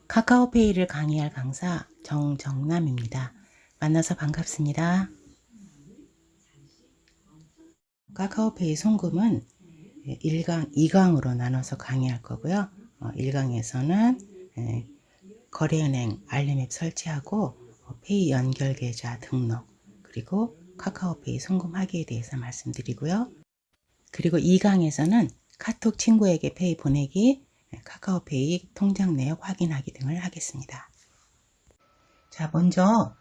카카오페이를 강의할 강사 정정남입니다. 만나서 반갑습니다. 카카오페이 송금은 1강, 2강으로 나눠서 강의할 거고요. 1강에서는 거래은행 알림앱 설치하고 페이 연결 계좌 등록, 그리고 카카오페이 송금하기에 대해서 말씀드리고요. 그리고 2강에서는 카톡 친구에게 페이 보내기, 카카오페이 통장 내역 확인하기 등을 하겠습니다. 자, 먼저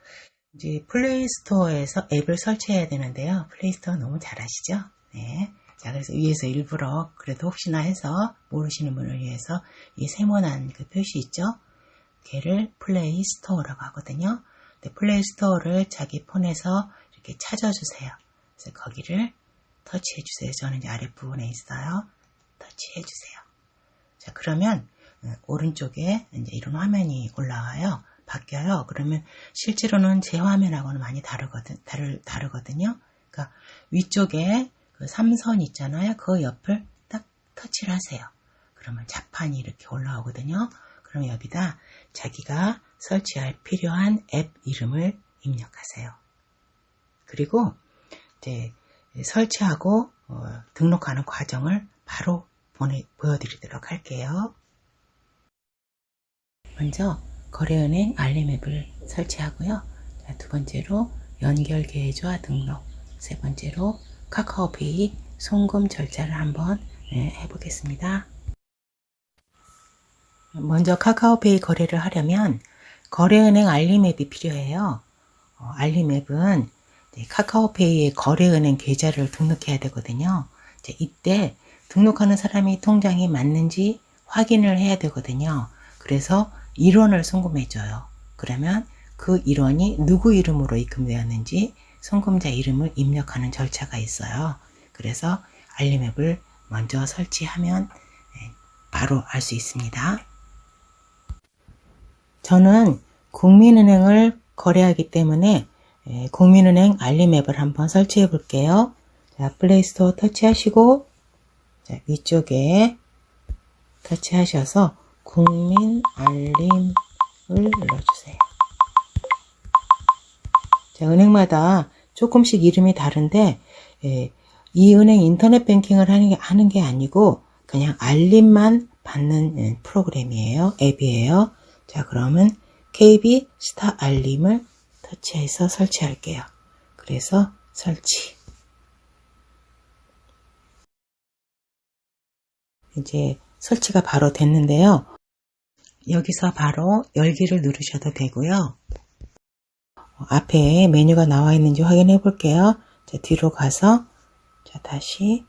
이제 플레이스토어에서 앱을 설치해야 되는데요. 플레이스토어 너무 잘 아시죠? 네. 자, 그래서 위에서 일부러 그래도 혹시나 해서 모르시는 분을 위해서 이 세모난 그 표시 있죠? 걔를 플레이스토어라고 하거든요. 근데 플레이스토어를 자기 폰에서 이렇게 찾아주세요. 그래서 거기를 터치해 주세요. 저는 이제 아랫부분에 있어요. 터치해 주세요. 자, 그러면 오른쪽에 이제 이런 화면이 올라와요. 바뀌어요. 그러면 실제로는 제 화면하고는 많이 다르거든요. 그러니까 위쪽에 그 3선 있잖아요. 그 옆을 딱 터치를 하세요. 그러면 자판이 이렇게 올라오거든요. 그럼 여기다 자기가 설치할 필요한 앱 이름을 입력하세요. 그리고 이제 설치하고 등록하는 과정을 바로 보여드리도록 할게요. 먼저 거래은행 알림앱을 설치하고요. 자, 두 번째로 연결 계좌 등록, 세 번째로 카카오페이 송금 절차를 한번 해보겠습니다. 먼저 카카오페이 거래를 하려면 거래은행 알림앱이 필요해요. 알림앱은 카카오페이에 거래은행 계좌를 등록해야 되거든요. 이때 등록하는 사람이 통장이 맞는지 확인을 해야 되거든요. 그래서 일원을 송금해줘요. 그러면 그 일원이 누구 이름으로 입금되었는지 송금자 이름을 입력하는 절차가 있어요. 그래서 알림앱을 먼저 설치하면 바로 알 수 있습니다. 저는 국민은행을 거래하기 때문에 국민은행 알림앱을 한번 설치해 볼게요. 자, 플레이스토어 터치하시고, 자, 위쪽에 터치하셔서 국민 알림을 눌러주세요. 자, 은행마다 조금씩 이름이 다른데 이 은행 인터넷 뱅킹을 하는 게 아니고 그냥 알림만 받는 프로그램이에요. 앱이에요. 자, 그러면 KB 스타 알림을 터치해서 설치할게요. 그래서 설치. 이제 설치가 바로 됐는데요. 여기서 바로 열기를 누르셔도 되고요. 앞에 메뉴가 나와 있는지 확인해 볼게요. 자, 뒤로 가서 자, 다시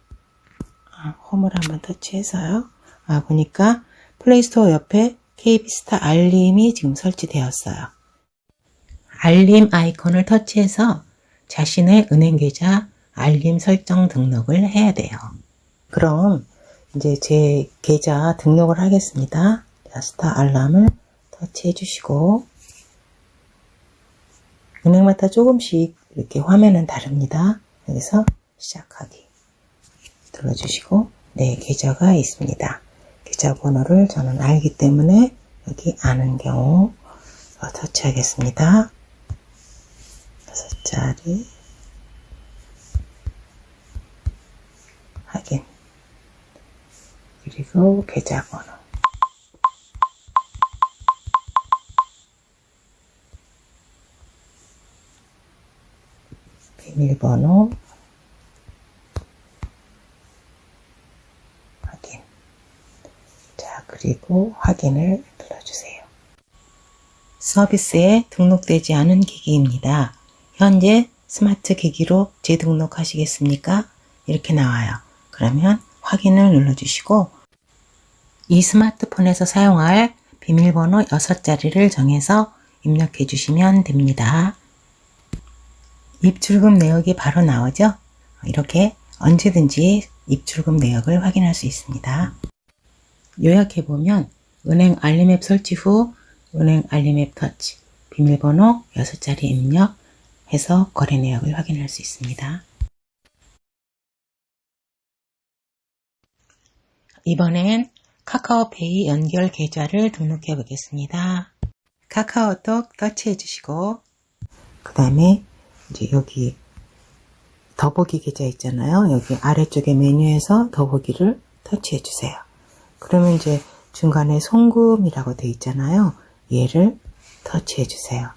홈을 한번 터치해서요. 보니까 플레이스토어 옆에 KB스타 알림이 지금 설치되었어요. 알림 아이콘을 터치해서 자신의 은행 계좌 알림 설정 등록을 해야 돼요. 그럼 이제 제 계좌 등록을 하겠습니다. 자, 스타 알람을 터치해 주시고, 은행마다 조금씩 이렇게 화면은 다릅니다. 여기서 시작하기 눌러주시고, 네, 계좌가 있습니다. 계좌번호를 저는 알기 때문에 여기 아는 경우 터치하겠습니다. 6자리 확인, 그리고 계좌번호, 비밀번호 확인. 자, 그리고 확인을 눌러주세요. 서비스에 등록되지 않은 기기입니다. 현재 스마트 기기로 재등록하시겠습니까? 이렇게 나와요. 그러면 확인을 눌러주시고, 이 스마트폰에서 사용할 비밀번호 6자리를 정해서 입력해 주시면 됩니다. 입출금 내역이 바로 나오죠? 이렇게 언제든지 입출금 내역을 확인할 수 있습니다. 요약해보면 은행 알림앱 설치 후 은행 알림앱 터치, 비밀번호 6자리 입력해서 거래 내역을 확인할 수 있습니다. 이번엔 카카오페이 연결 계좌를 등록해 보겠습니다. 카카오톡 터치해 주시고, 그 다음에 이제 여기 더보기 계좌 있잖아요. 여기 아래쪽에 메뉴에서 더보기를 터치해 주세요. 그러면 이제 중간에 송금이라고 되어 있잖아요. 얘를 터치해 주세요.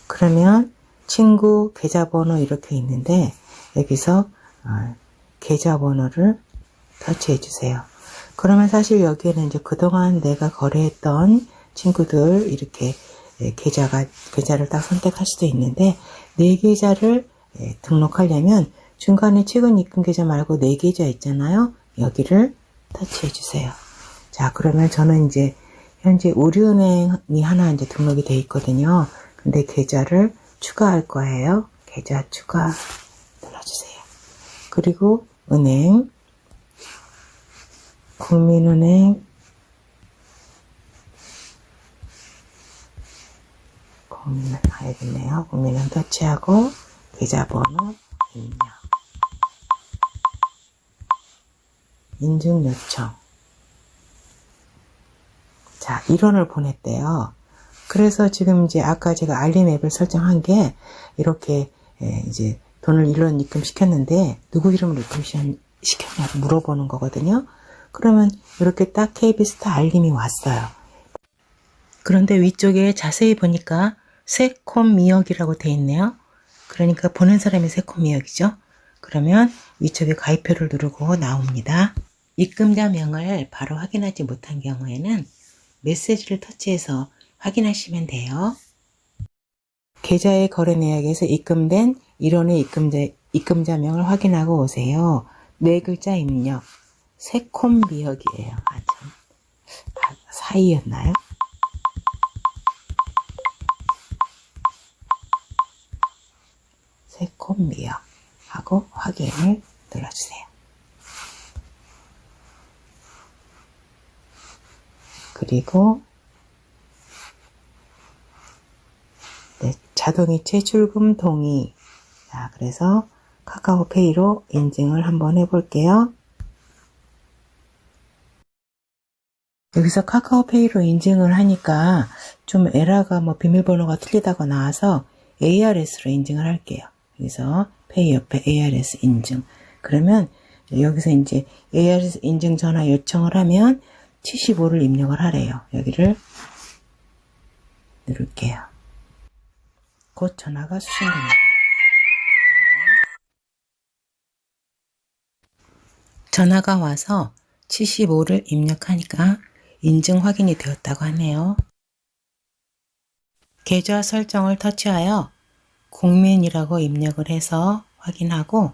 그러면 친구 계좌번호 이렇게 있는데 여기서 계좌번호를 터치해 주세요. 그러면 사실 여기에는 이제 그동안 내가 거래했던 친구들 이렇게 계좌를 딱 선택할 수도 있는데 내 계좌를 등록하려면 중간에 최근 입금 계좌 말고 내 계좌 있잖아요. 여기를 터치해 주세요. 자, 그러면 저는 이제 현재 우리은행이 하나 이제 등록이 돼 있거든요. 근데 계좌를 추가할 거예요. 계좌 추가 눌러주세요. 그리고 은행, 국민은행, 국민은 알겠네요. 국민은 터치하고 계좌번호 입력, 인증 요청. 자, 1원을 보냈대요. 그래서 지금 이제 아까 제가 알림 앱을 설정한 게 이렇게 이제 돈을 1원 입금시켰는데 누구 이름으로 입금시켰냐고 물어보는 거거든요. 그러면 이렇게 딱 KB스타 알림이 왔어요. 그런데 위쪽에 자세히 보니까 새콤미역이라고 돼 있네요. 그러니까 보낸 사람이 새콤미역이죠. 그러면 위쪽에 가입표를 누르고 나옵니다. 입금자명을 바로 확인하지 못한 경우에는 메시지를 터치해서 확인하시면 돼요. 계좌의 거래 내역에서 입금된 1원의 입금자명을 확인하고 오세요. 네 글자 입력. 새콤미역이에요. 참. 사이였나요? 새콤미역 하고 확인을 눌러주세요. 그리고 자동이체 출금 동의. 자, 그래서 카카오페이로 인증을 한번 해볼게요. 여기서 카카오페이로 인증을 하니까 좀 에러가 비밀번호가 틀리다고 나와서 ARS로 인증을 할게요. 여기서 페이 옆에 ARS 인증. 그러면 여기서 이제 ARS 인증 전화 요청을 하면 75를 입력을 하래요. 여기를 누를게요. 곧 전화가 수신됩니다. 전화가 와서 75를 입력하니까 인증 확인이 되었다고 하네요. 계좌 설정을 터치하여 국민이라고 입력을 해서 확인하고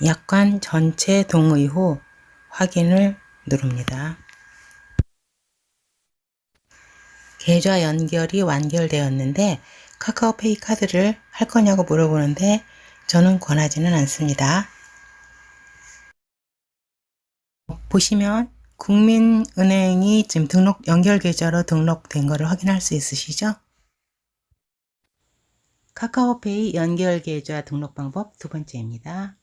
약관 전체 동의 후 확인을 누릅니다. 계좌 연결이 완결되었는데 카카오페이 카드를 할 거냐고 물어보는데 저는 권하지는 않습니다. 보시면 국민은행이 지금 연결 계좌로 등록된 것을 확인할 수 있으시죠? 카카오페이 연결 계좌 등록 방법 두 번째입니다.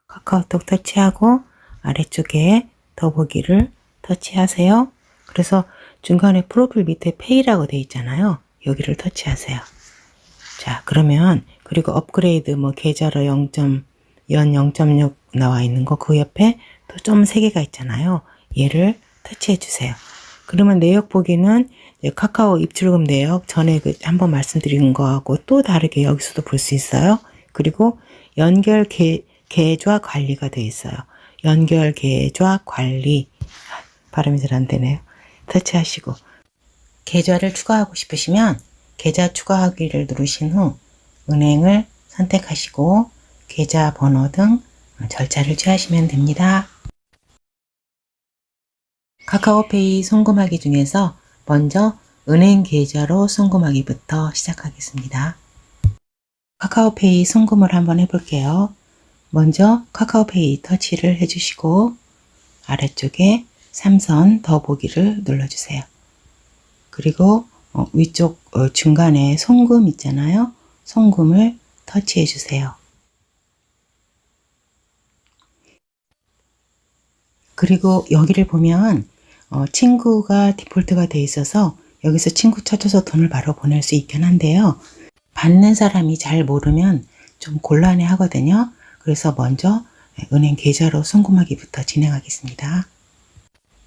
카카오톡 터치하고 아래쪽에 더보기를 터치하세요. 그래서 중간에 프로필 밑에 페이라고 되어 있잖아요. 여기를 터치하세요. 자, 그러면 그리고 업그레이드 계좌로 0.6 나와 있는 거 그 옆에 또 점 3개가 있잖아요. 얘를 터치해 주세요. 그러면 내역 보기는 카카오 입출금 내역 전에 한번 말씀드린 거하고 또 다르게 여기서도 볼 수 있어요. 그리고 연결 계좌 관리가 되어 있어요. 연결 계좌 관리. 발음이 잘 안 되네요. 터치하시고 계좌를 추가하고 싶으시면 계좌 추가하기를 누르신 후 은행을 선택하시고 계좌 번호 등 절차를 취하시면 됩니다. 카카오페이 송금하기 중에서 먼저 은행 계좌로 송금하기부터 시작하겠습니다. 카카오페이 송금을 한번 해볼게요. 먼저 카카오페이 터치를 해주시고 아래쪽에 3선 더보기를 눌러주세요. 그리고 위쪽 중간에 송금 있잖아요. 송금을 터치해 주세요. 그리고 여기를 보면 친구가 디폴트가 돼 있어서 여기서 친구 찾아서 돈을 바로 보낼 수 있긴 한데요. 받는 사람이 잘 모르면 좀 곤란해 하거든요. 그래서 먼저 은행 계좌로 송금하기부터 진행하겠습니다.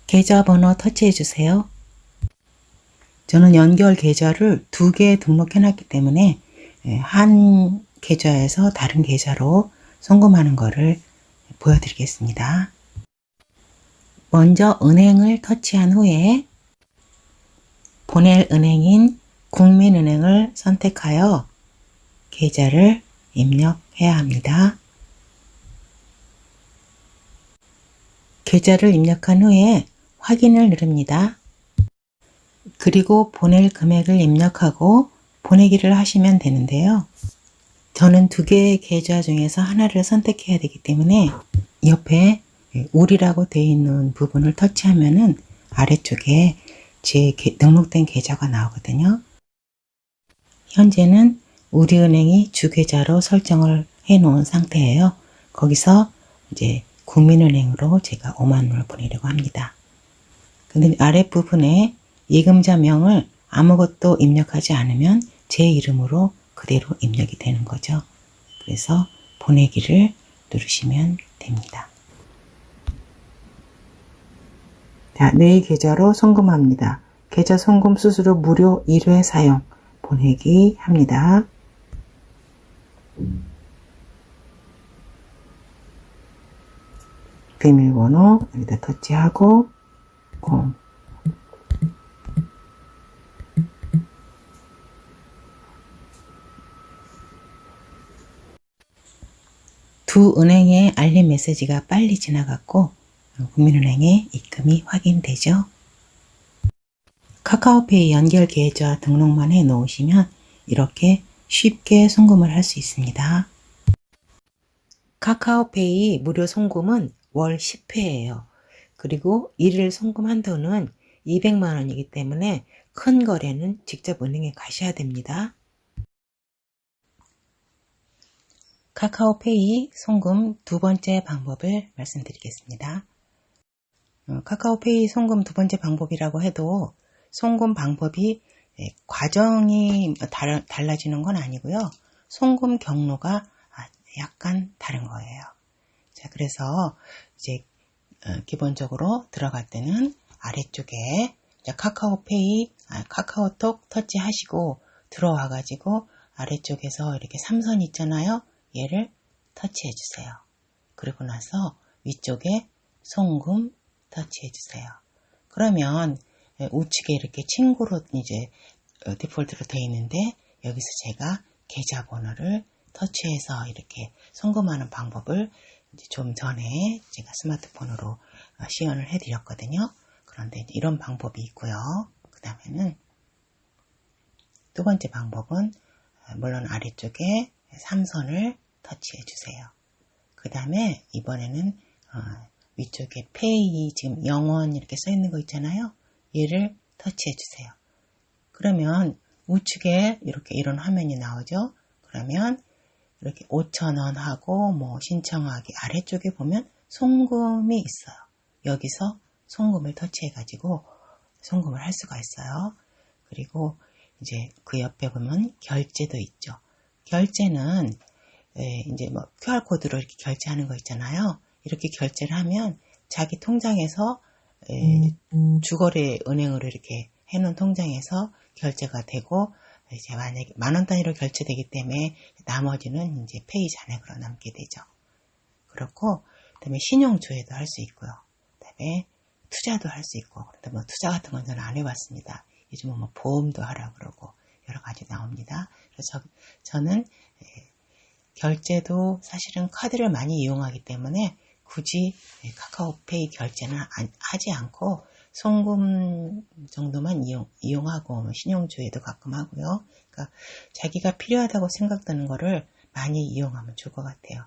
계좌번호 터치해 주세요. 저는 연결 계좌를 2개 등록해 놨기 때문에 한 계좌에서 다른 계좌로 송금하는 거를 보여드리겠습니다. 먼저 은행을 터치한 후에 보낼 은행인 국민은행을 선택하여 계좌를 입력해야 합니다. 계좌를 입력한 후에 확인을 누릅니다. 그리고 보낼 금액을 입력하고 보내기를 하시면 되는데요. 저는 2개의 계좌 중에서 하나를 선택해야 되기 때문에 옆에 우리라고 되어 있는 부분을 터치하면은 아래쪽에 제 등록된 계좌가 나오거든요. 현재는 우리은행이 주계좌로 설정을 해 놓은 상태예요. 거기서 이제 국민은행으로 제가 5만 원을 보내려고 합니다. 근데 아랫부분에 예금자명을 아무것도 입력하지 않으면 제 이름으로 그대로 입력이 되는 거죠. 그래서 보내기를 누르시면 됩니다. 자, 내 계좌로 송금합니다. 계좌 송금 수수료 무료 1회 사용 보내기 합니다. 비밀번호 여기다 터치하고 0 두 은행의 알림 메시지가 빨리 지나갔고 국민은행에 입금이 확인되죠. 카카오페이 연결 계좌 등록만 해 놓으시면 이렇게 쉽게 송금을 할 수 있습니다. 카카오페이 무료 송금은 월 10회예요. 그리고 1일 송금한 돈은 200만 원이기 때문에 큰 거래는 직접 은행에 가셔야 됩니다. 카카오페이 송금 2번째 방법을 말씀드리겠습니다. 카카오페이 송금 2번째 방법이라고 해도 송금 방법이 과정이 달라지는 건 아니고요. 송금 경로가 약간 다른 거예요. 자, 그래서 이제 기본적으로 들어갈 때는 아래쪽에 카카오페이, 카카오톡 터치하시고 들어와 가지고 아래쪽에서 이렇게 3선 있잖아요. 얘를 터치해 주세요. 그리고 나서 위쪽에 송금 터치해 주세요. 그러면 우측에 이렇게 친구로 이제 디폴트로 되어 있는데 여기서 제가 계좌번호를 터치해서 이렇게 송금하는 방법을 이제 좀 전에 제가 스마트폰으로 시연을 해 드렸거든요. 그런데 이런 방법이 있고요. 그 다음에는 2번째 방법은 물론 아래쪽에 3선을 터치해 주세요. 그 다음에 이번에는 위쪽에 페이 지금 0원 이렇게 써 있는 거 있잖아요. 얘를 터치해 주세요. 그러면 우측에 이렇게 이런 화면이 나오죠. 그러면 이렇게 5,000원 하고 뭐 신청하기 아래쪽에 보면 송금이 있어요. 여기서 송금을 터치해 가지고 송금을 할 수가 있어요. 그리고 이제 그 옆에 보면 결제도 있죠. 결제는 이제 뭐 QR코드로 이렇게 결제하는 거 있잖아요. 이렇게 결제를 하면 자기 통장에서 주거래 은행으로 이렇게 해놓은 통장에서 결제가 되고 이제 만약에 만원 단위로 결제되기 때문에 나머지는 이제 페이 잔액으로 남게 되죠. 그렇고 그다음에 신용조회도 할 수 있고요. 그다음에 투자도 할 수 있고 그런데 뭐 투자 같은 건 저는 안 해봤습니다. 요즘은 뭐 보험도 하라 그러고 여러 가지 나옵니다. 그래서 저는 결제도 사실은 카드를 많이 이용하기 때문에 굳이 카카오페이 결제는 하지 않고 송금 정도만 이용하고 신용조회도 가끔 하고요. 그러니까 자기가 필요하다고 생각되는 거를 많이 이용하면 좋을 것 같아요.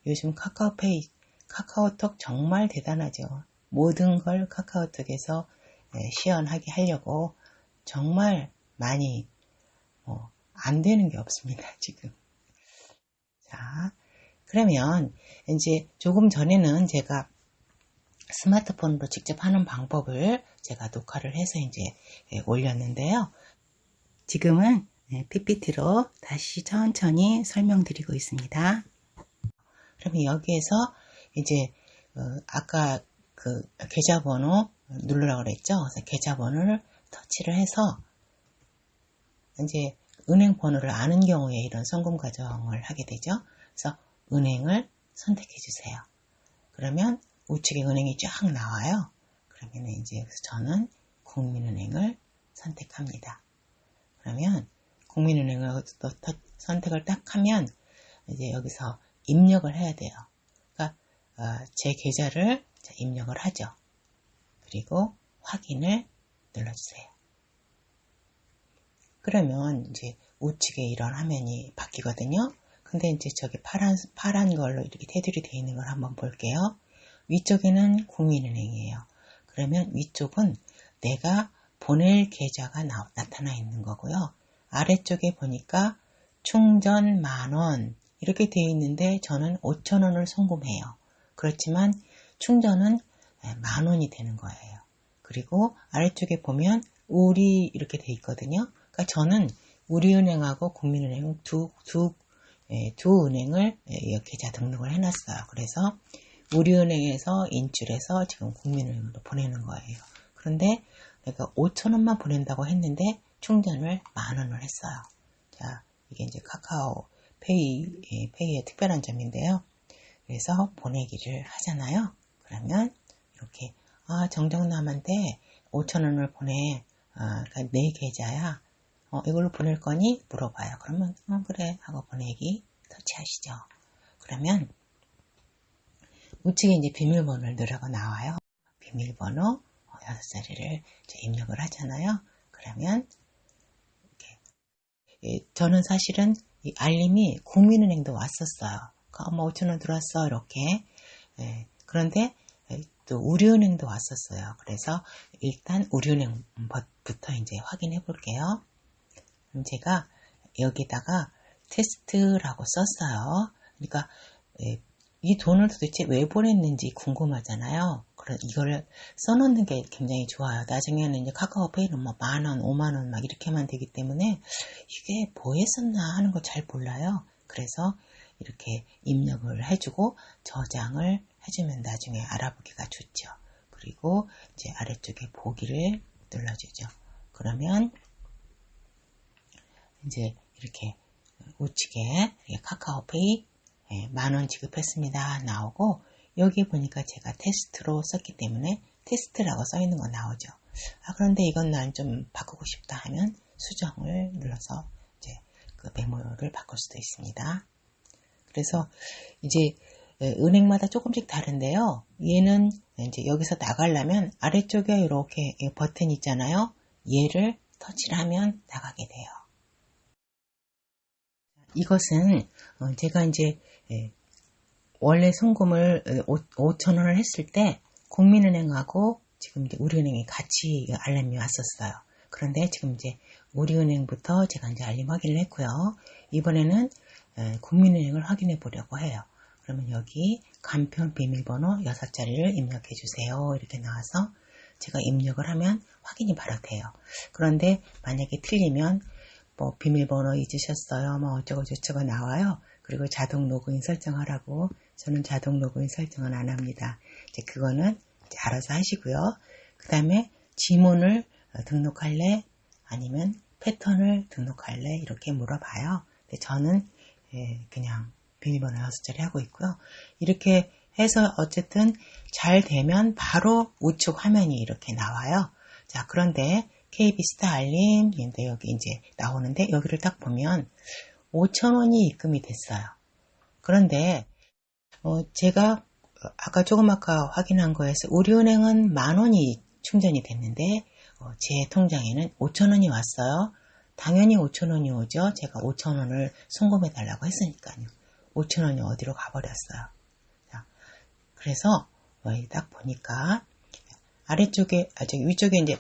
요즘 카카오페이, 카카오톡 정말 대단하죠. 모든 걸 카카오톡에서 시연하게 하려고 정말 많이 안 되는 게 없습니다. 지금. 자, 그러면 이제 조금 전에는 제가 스마트폰으로 직접 하는 방법을 제가 녹화를 해서 이제 올렸는데요. 지금은 PPT로 다시 천천히 설명드리고 있습니다. 그러면 여기에서 이제 아까 그 계좌번호 누르라고 그랬죠. 그래서 계좌번호를 터치를 해서 이제 은행 번호를 아는 경우에 이런 송금 과정을 하게 되죠. 그래서 은행을 선택해 주세요. 그러면 우측에 은행이 쫙 나와요. 그러면 이제 저는 국민은행을 선택합니다. 그러면 국민은행을 또 선택을 딱 하면 이제 여기서 입력을 해야 돼요. 그러니까 제 계좌를 입력을 하죠. 그리고 확인을 눌러주세요. 그러면 이제 우측에 이런 화면이 바뀌거든요. 근데 이제 저기 파란 걸로 이렇게 테두리 되어 있는 걸 한번 볼게요. 위쪽에는 국민은행이에요. 그러면 위쪽은 내가 보낼 계좌가 나타나 있는 거고요. 아래쪽에 보니까 충전 10,000원 이렇게 되어 있는데 저는 5,000원을 송금해요. 그렇지만 충전은 10,000원이 되는 거예요. 그리고 아래쪽에 보면 우리 이렇게 되어 있거든요. 그러니까 저는 우리은행하고 국민은행 두 은행을 계좌 등록을 해놨어요. 그래서 우리은행에서 인출해서 지금 국민은행으로 보내는 거예요. 그런데 내가 5,000원만 보낸다고 했는데 충전을 10,000원을 했어요. 자, 이게 이제 카카오 페이의 특별한 점인데요. 그래서 보내기를 하잖아요. 그러면 이렇게 정정남한테 5,000원을 보내. 그러니까 내 계좌야. 이걸로 보낼 거니? 물어봐요. 그러면 그래 하고 보내기 터치하시죠. 그러면 우측에 이제 비밀번호를 넣으라고 나와요. 비밀번호 6자리를 입력을 하잖아요. 그러면 이렇게 저는 사실은 이 알림이 국민은행도 왔었어요. 5,000원 들어왔어 이렇게. 그런데 또 우리은행도 왔었어요. 그래서 일단 우리은행부터 이제 확인해 볼게요. 그럼 제가 여기다가 테스트라고 썼어요. 그러니까 이 돈을 도대체 왜 보냈는지 궁금하잖아요. 그래서 이걸 써놓는 게 굉장히 좋아요. 나중에는 이제 카카오페이는 뭐 10,000원, 50,000원 막 이렇게만 되기 때문에 이게 뭐 했었나 하는 거 잘 몰라요. 그래서 이렇게 입력을 해주고 저장을 해주면 나중에 알아보기가 좋죠. 그리고 이제 아래쪽에 보기를 눌러주죠. 그러면 이제 이렇게 우측에 카카오페이 10,000원 지급했습니다 나오고, 여기 보니까 제가 테스트로 썼기 때문에 테스트라고 써 있는 거 나오죠. 그런데 이건 난 좀 바꾸고 싶다 하면 수정을 눌러서 이제 그 메모를 바꿀 수도 있습니다. 그래서 이제 은행마다 조금씩 다른데요. 얘는 이제 여기서 나가려면 아래쪽에 이렇게 버튼 있잖아요. 얘를 터치를 하면 나가게 돼요. 이것은 제가 이제 원래 송금을 5,000원을 했을 때 국민은행하고 지금 이제 우리은행이 같이 알림이 왔었어요. 그런데 지금 이제 우리은행부터 제가 이제 알림 확인을 했고요. 이번에는 국민은행을 확인해 보려고 해요. 그러면 여기 간편 비밀번호 6자리를 입력해 주세요. 이렇게 나와서 제가 입력을 하면 확인이 바로 돼요. 그런데 만약에 틀리면 뭐 비밀번호 잊으셨어요. 뭐 어쩌고 저쩌고 나와요. 그리고 자동 로그인 설정하라고. 저는 자동 로그인 설정은 안 합니다. 이제 그거는 이제 알아서 하시고요. 그 다음에 지문을 등록할래? 아니면 패턴을 등록할래? 이렇게 물어봐요. 근데 저는 그냥 비밀번호 6자리 하고 있고요. 이렇게 해서 어쨌든 잘 되면 바로 우측 화면이 이렇게 나와요. 자, 그런데 KB스타 알림, 근데 여기 이제 나오는데 여기를 딱 보면 5,000원이 입금이 됐어요. 그런데 제가 아까 확인한 거에서 우리은행은 10,000원이 충전이 됐는데 제 통장에는 5,000원이 왔어요. 당연히 5,000원이 오죠. 제가 5,000원을 송금해 달라고 했으니까요. 5,000원이 어디로 가버렸어요. 자, 그래서 딱 보니까 아래쪽에, 위쪽에 이제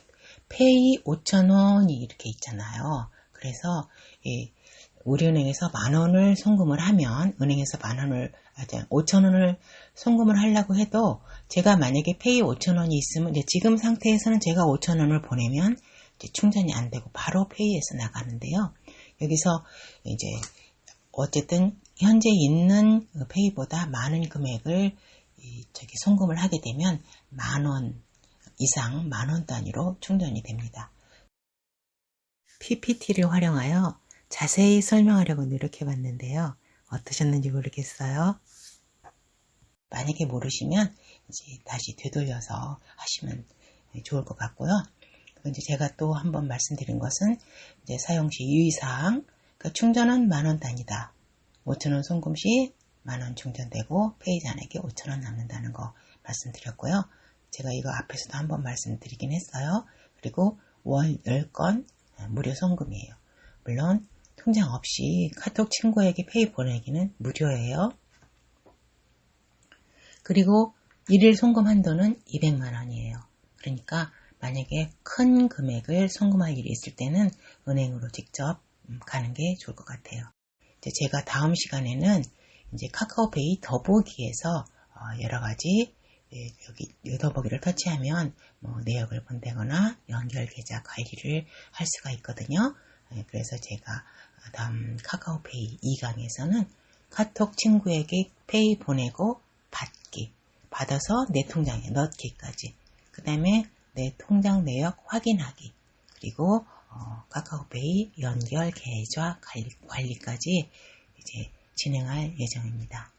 페이 5,000원이 이렇게 있잖아요. 그래서 우리은행에서 10,000원을 송금을 하면, 은행에서 5,000원을 송금을 하려고 해도, 제가 만약에 페이 5,000원이 있으면, 이제 지금 상태에서는 제가 5,000원을 보내면 이제 충전이 안 되고 바로 페이에서 나가는데요. 여기서 이제 어쨌든 현재 있는 페이보다 많은 금액을 송금을 하게 되면 10,000원 이상 10,000원 단위로 충전이 됩니다. PPT를 활용하여 자세히 설명하려고 노력해 봤는데요. 어떠셨는지 모르겠어요. 만약에 모르시면 이제 다시 되돌려서 하시면 좋을 것 같고요. 이제 제가 또 한번 말씀드린 것은 이제 사용 시 유의사항, 그러니까 충전은 10,000원 단위다. 5,000원 송금 시 10,000원 충전되고 페이 잔액이 5,000원 남는다는 거 말씀드렸고요. 제가 이거 앞에서도 한번 말씀드리긴 했어요. 그리고 월 10건 무료 송금이에요. 물론 통장 없이 카톡 친구에게 페이 보내기는 무료예요. 그리고 일일 송금 한도는 200만 원이에요. 그러니까 만약에 큰 금액을 송금할 일이 있을 때는 은행으로 직접 가는 게 좋을 것 같아요. 이제 제가 다음 시간에는 이제 카카오페이 더보기에서 여러 가지 여기 더보기를 터치하면 내역을 본다거나 연결 계좌 관리를 할 수가 있거든요. 그래서 제가 다음 카카오페이 2강에서는 카톡 친구에게 페이 보내고 받아서 내 통장에 넣기까지, 그 다음에 내 통장 내역 확인하기, 그리고 카카오페이 연결 계좌 관리까지 이제 진행할 예정입니다.